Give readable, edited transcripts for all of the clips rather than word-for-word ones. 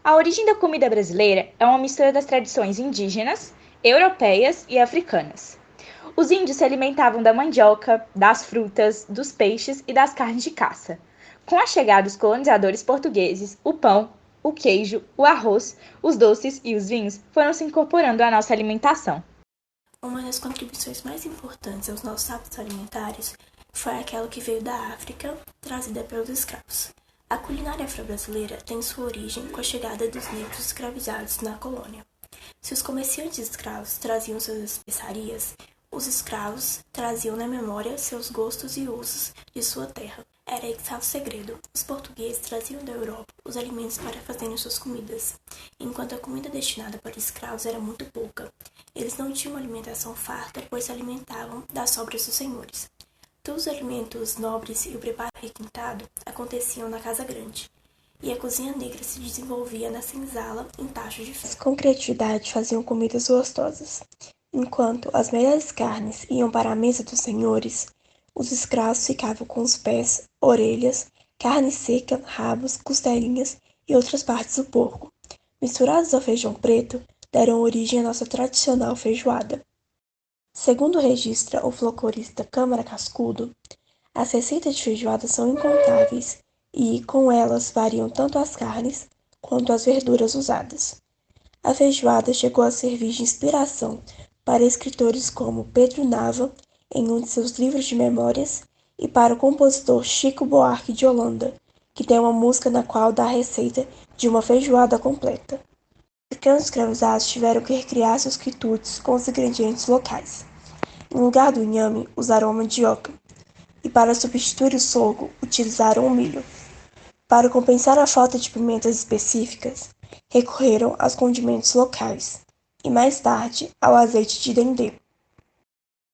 A origem da comida brasileira é uma mistura das tradições indígenas, europeias e africanas. Os índios se alimentavam da mandioca, das frutas, dos peixes e das carnes de caça. Com a chegada dos colonizadores portugueses, o pão, o queijo, o arroz, os doces e os vinhos foram se incorporando à nossa alimentação. Uma das contribuições mais importantes aos nossos hábitos alimentares foi aquela que veio da África, trazida pelos escravos. A culinária afro-brasileira tem sua origem com a chegada dos negros escravizados na colônia. Se os comerciantes escravos traziam suas especiarias, os escravos traziam na memória seus gostos e usos de sua terra. Era aí que estava o segredo. Os portugueses traziam da Europa os alimentos para fazerem suas comidas, enquanto a comida destinada para escravos era muito pouca. Eles não tinham uma alimentação farta, pois se alimentavam das sobras dos senhores. Todos os alimentos nobres e o preparo requintado aconteciam na casa grande, e a cozinha negra se desenvolvia na senzala em tachos de ferro. Com criatividade faziam comidas gostosas. Enquanto as melhores carnes iam para a mesa dos senhores, os escravos ficavam com os pés, orelhas, carne seca, rabos, costelinhas e outras partes do porco. Misturados ao feijão preto, deram origem à nossa tradicional feijoada. Segundo registra o folclorista Câmara Cascudo, as receitas de feijoada são incontáveis e, com elas, variam tanto as carnes quanto as verduras usadas. A feijoada chegou a servir de inspiração para escritores como Pedro Nava, em um de seus livros de memórias, e para o compositor Chico Buarque de Holanda, que tem uma música na qual dá a receita de uma feijoada completa. Os africanos escravizados tiveram que recriar seus quitutes com os ingredientes locais. Em lugar do inhame, usaram a mandioca, e para substituir o sorgo, utilizaram o milho. Para compensar a falta de pimentas específicas, recorreram aos condimentos locais, e mais tarde ao azeite de dendê.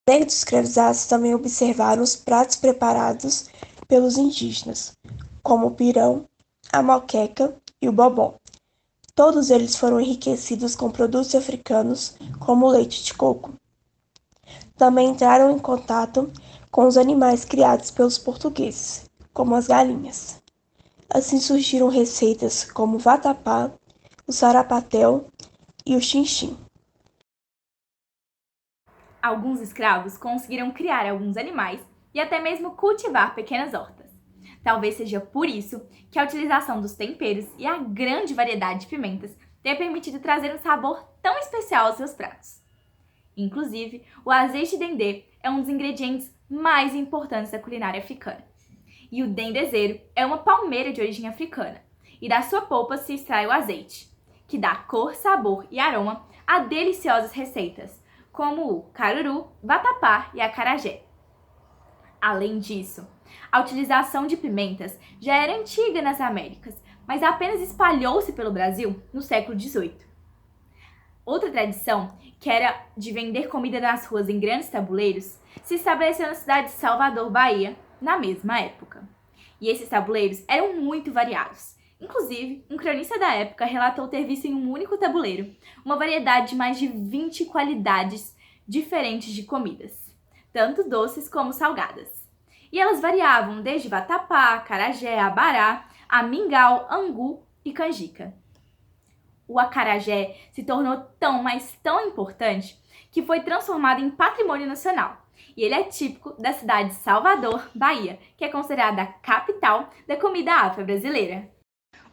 Os negros escravizados também observaram os pratos preparados pelos indígenas, como o pirão, a moqueca e o bobó. Todos eles foram enriquecidos com produtos africanos, como o leite de coco. Também entraram em contato com os animais criados pelos portugueses, como as galinhas. Assim surgiram receitas como o vatapá, o sarapatel e o xinxim. Alguns escravos conseguiram criar alguns animais e até mesmo cultivar pequenas hortas. Talvez seja por isso que a utilização dos temperos e a grande variedade de pimentas tenha permitido trazer um sabor tão especial aos seus pratos. Inclusive, o azeite de dendê é um dos ingredientes mais importantes da culinária africana. E o dendezeiro é uma palmeira de origem africana, e da sua polpa se extrai o azeite, que dá cor, sabor e aroma a deliciosas receitas, como o caruru, vatapá e acarajé. Além disso, a utilização de pimentas já era antiga nas Américas, mas apenas espalhou-se pelo Brasil no século XVIII. Outra tradição, que era de vender comida nas ruas em grandes tabuleiros, se estabeleceu na cidade de Salvador, Bahia, na mesma época. E esses tabuleiros eram muito variados. Inclusive, um cronista da época relatou ter visto em um único tabuleiro uma variedade de mais de 20 qualidades diferentes de comidas, tanto doces como salgadas. E elas variavam desde vatapá, acarajé, abará, a mingau, angu e canjica. O acarajé se tornou tão, mas tão importante que foi transformado em patrimônio nacional. E ele é típico da cidade de Salvador, Bahia, que é considerada a capital da comida afro-brasileira.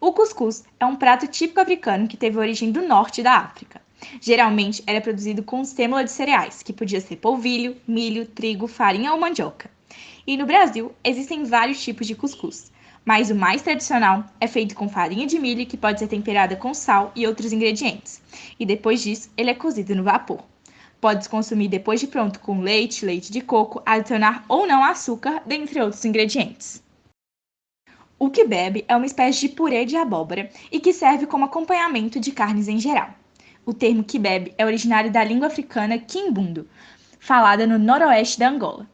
O cuscuz é um prato típico africano que teve origem do norte da África. Geralmente era produzido com sêmola de cereais, que podia ser polvilho, milho, trigo, farinha ou mandioca. E no Brasil existem vários tipos de cuscuz, mas o mais tradicional é feito com farinha de milho que pode ser temperada com sal e outros ingredientes. E depois disso, ele é cozido no vapor. Pode-se consumir depois de pronto com leite, leite de coco, adicionar ou não açúcar, dentre outros ingredientes. O quibe é uma espécie de purê de abóbora e que serve como acompanhamento de carnes em geral. O termo quibe é originário da língua africana quimbundo, falada no noroeste da Angola.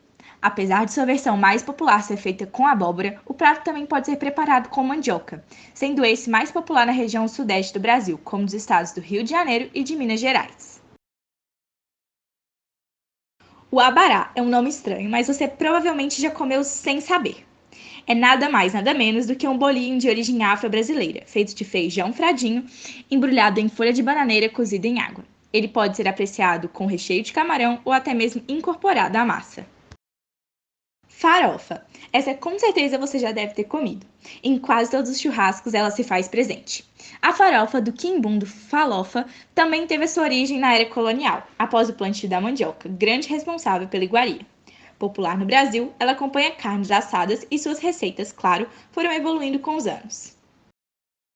Apesar de sua versão mais popular ser feita com abóbora, o prato também pode ser preparado com mandioca, sendo esse mais popular na região sudeste do Brasil, como nos estados do Rio de Janeiro e de Minas Gerais. O abará é um nome estranho, mas você provavelmente já comeu sem saber. é nada mais, nada menos do que um bolinho de origem afro-brasileira, feito de feijão fradinho, embrulhado em folha de bananeira cozida em água. Ele pode ser apreciado com recheio de camarão ou até mesmo incorporado à massa. Farofa. Essa com certeza você já deve ter comido. Em quase todos os churrascos ela se faz presente. A farofa do quimbundo falofa também teve a sua origem na era colonial, após o plantio da mandioca, grande responsável pela iguaria. Popular no Brasil, ela acompanha carnes assadas e suas receitas, claro, foram evoluindo com os anos.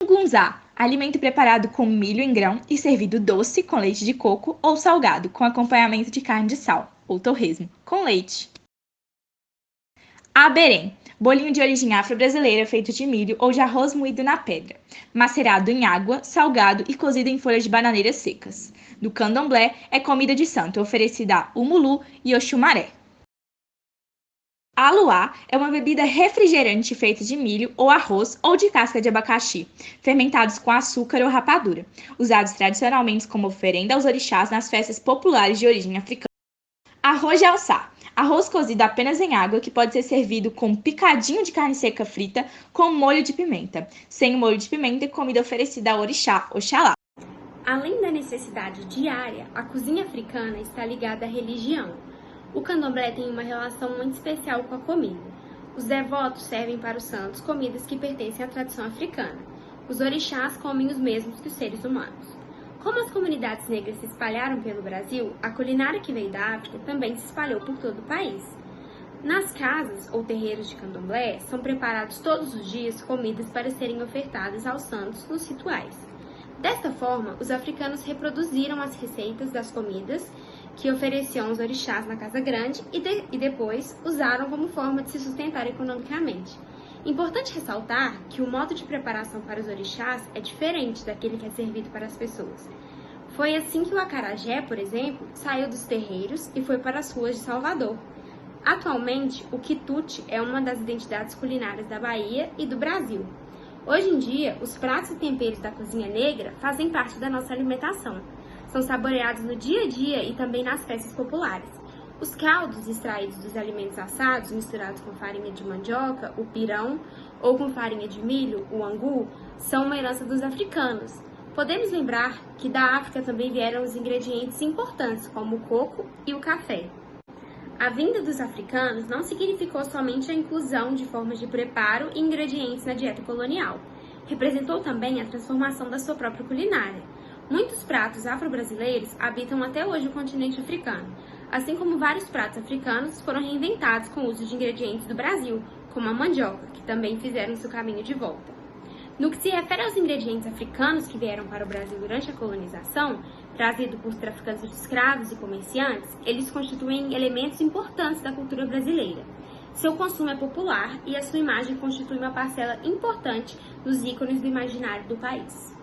Mungunzá, alimento preparado com milho em grão e servido doce com leite de coco ou salgado com acompanhamento de carne de sal, ou torresmo, com leite. Aberém, bolinho de origem afro-brasileira feito de milho ou de arroz moído na pedra, macerado em água, salgado e cozido em folhas de bananeira secas. No candomblé, é comida de santo oferecida a Umulu e Oxumaré. Aluá é uma bebida refrigerante feita de milho ou arroz ou de casca de abacaxi, fermentados com açúcar ou rapadura, usados tradicionalmente como oferenda aos orixás nas festas populares de origem africana. Arroz de alçá. Arroz cozido apenas em água que pode ser servido com picadinho de carne seca frita com molho de pimenta. Sem o molho de pimenta, é comida oferecida ao orixá, Oxalá. Além da necessidade diária, a cozinha africana está ligada à religião. O candomblé tem uma relação muito especial com a comida. Os devotos servem para os santos comidas que pertencem à tradição africana. Os orixás comem os mesmos que os seres humanos. Como as comunidades negras se espalharam pelo Brasil, a culinária que veio da África também se espalhou por todo o país. Nas casas ou terreiros de candomblé, são preparados todos os dias comidas para serem ofertadas aos santos nos rituais. Desta forma, os africanos reproduziram as receitas das comidas que ofereciam os orixás na Casa Grande e depois usaram como forma de se sustentar economicamente. Importante ressaltar que o modo de preparação para os orixás é diferente daquele que é servido para as pessoas. Foi assim que o acarajé, por exemplo, saiu dos terreiros e foi para as ruas de Salvador. Atualmente, o quitute é uma das identidades culinárias da Bahia e do Brasil. Hoje em dia, os pratos e temperos da cozinha negra fazem parte da nossa alimentação. São saboreados no dia a dia e também nas festas populares. Os caldos extraídos dos alimentos assados, misturados com farinha de mandioca, o pirão, ou com farinha de milho, o angu, são uma herança dos africanos. Podemos lembrar que da África também vieram os ingredientes importantes, como o coco e o café. A vinda dos africanos não significou somente a inclusão de formas de preparo e ingredientes na dieta colonial. Representou também a transformação da sua própria culinária. Muitos pratos afro-brasileiros habitam até hoje o continente africano, assim como vários pratos africanos foram reinventados com o uso de ingredientes do Brasil, como a mandioca, que também fizeram seu caminho de volta. No que se refere aos ingredientes africanos que vieram para o Brasil durante a colonização, trazido por traficantes de escravos e comerciantes, eles constituem elementos importantes da cultura brasileira. Seu consumo é popular e a sua imagem constitui uma parcela importante dos ícones do imaginário do país.